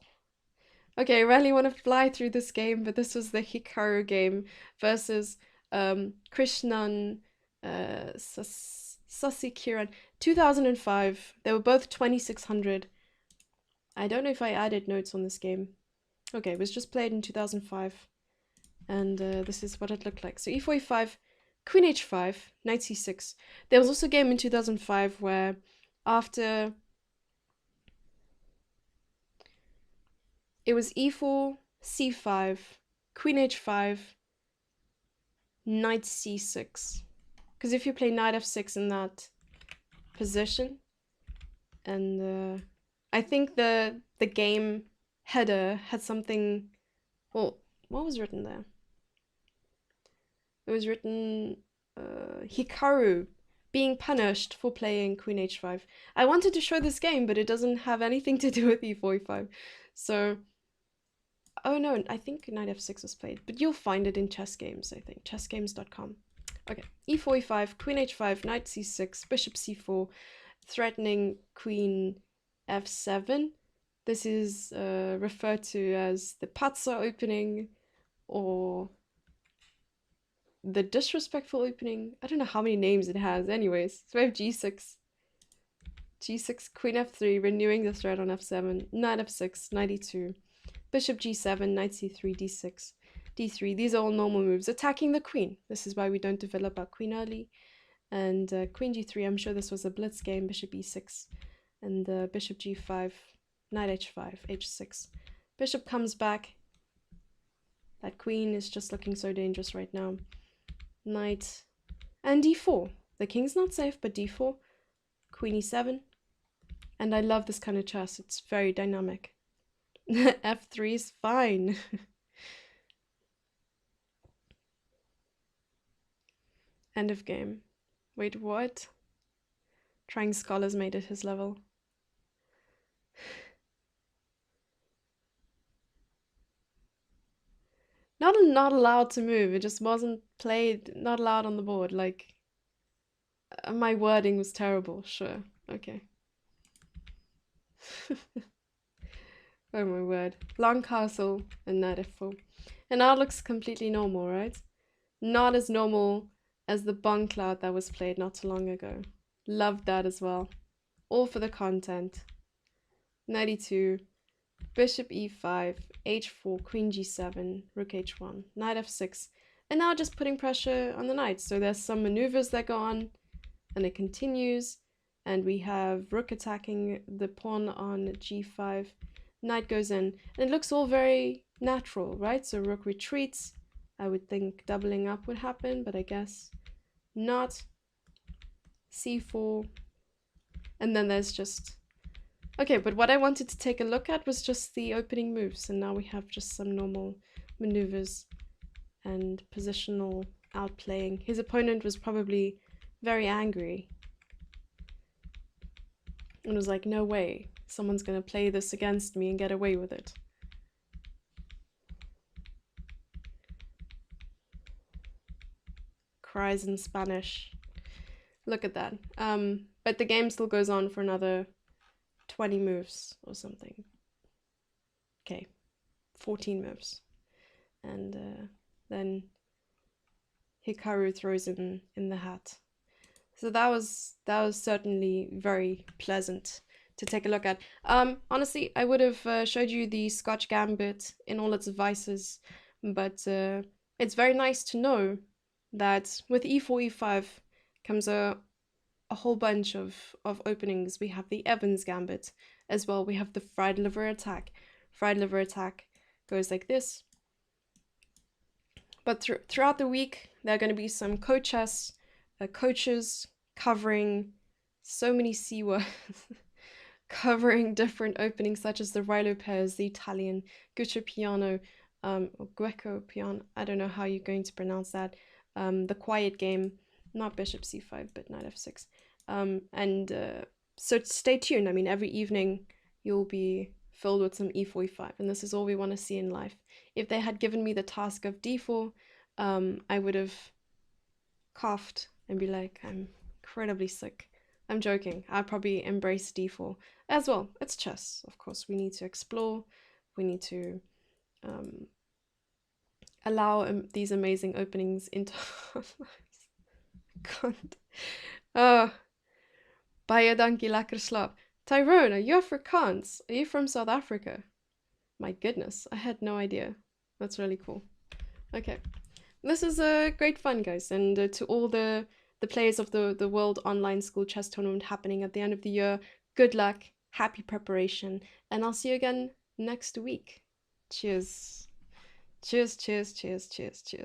Okay, I really want to fly through this game, but this was the Hikaru game versus Krishnan Sasikiran. 2005. They were both 2600. I don't know if I added notes on this game. Okay, it was just played in 2005. And this is what it looked like. So e4, e5, queen h5, knight c6. There was also a game in 2005 where after... It was e4, c5, queen h5, knight c6. Because if you play knight f6 in that position, and I think the game header had something... Well, what was written there? It was written Hikaru being punished for playing queen h5. I wanted to show this game, but it doesn't have anything to do with e4, e5. So... Oh no, I think knight f6 was played, but you'll find it in chess games, I think. Chessgames.com. Okay, e4, e5, queen h5, knight c6, bishop c4, threatening queen f7, This is referred to as the patsa opening or the disrespectful opening. I don't know how many names it has. Anyways, so we have g6, g6, queen f3, renewing the threat on f7, knight f6, knight e2, bishop g7, knight c3, d6, d3. These are all normal moves. Attacking the queen. This is why we don't develop our queen early. And queen g3, I'm sure this was a blitz game, bishop e6, and bishop g5, knight h5, h6. Bishop comes back. That queen is just looking so dangerous right now. Knight and d4. The king's not safe, but d4, queen e7. And I love this kind of chess. It's very dynamic. f3 is fine. End of game. Wait, what? Trying scholars made it his level. Not allowed to move. It just wasn't played. Not allowed on the board. Like, my wording was terrible. Sure. Okay. Oh my word. Long castle and knight f4. And now it looks completely normal, right? Not as normal as the bong cloud that was played not too long ago. Loved that as well. All for the content. Knight e2, bishop e5, h4, queen g7, rook h1, knight f6. And now just putting pressure on the knight. So there's some maneuvers that go on, and it continues. And we have rook attacking the pawn on g5. Knight goes in, and it looks all very natural, right? So rook retreats. I would think doubling up would happen, but I guess not. c4. And then there's just... Okay, but what I wanted to take a look at was just the opening moves, and now we have just some normal maneuvers and positional outplaying. His opponent was probably very angry and was like, no way, someone's gonna play this against me and get away with it. Cries in Spanish. Look at that. But the game still goes on for another 20 moves or something. Okay, 14 moves. And then Hikaru throws in the hat. So that was certainly very pleasant to take a look at. Honestly, I would have showed you the Scotch Gambit in all its vices, but it's very nice to know that with e4, e5 comes a whole bunch of openings. We have the Evans Gambit as well. We have the fried liver attack. Fried liver attack goes like this. But throughout the week, there are going to be some coaches covering so many C words, covering different openings such as the Rilo pairs, the Italian, Guccio Piano, or Guecco Piano, I don't know how you're going to pronounce that, the quiet game, not bishop c5, but knight f6. So stay tuned. I mean, every evening you'll be filled with some e4, e5, and this is all we want to see in life. If they had given me the task of d4, I would have coughed and be like, I'm incredibly sick. I'm joking. I'd probably embrace d4 as well. It's chess, of course. We need to explore. We need to allow these amazing openings into our lives. God. Baie dankie, lekker slaap. Tyrone, are you Afrikaans? Are you from South Africa? My goodness, I had no idea. That's really cool. Okay. This is great fun, guys. And to all the players of the World Online School Chess Tournament happening at the end of the year, good luck, happy preparation, and I'll see you again next week. Cheers. Cheers, cheers, cheers, cheers, cheers.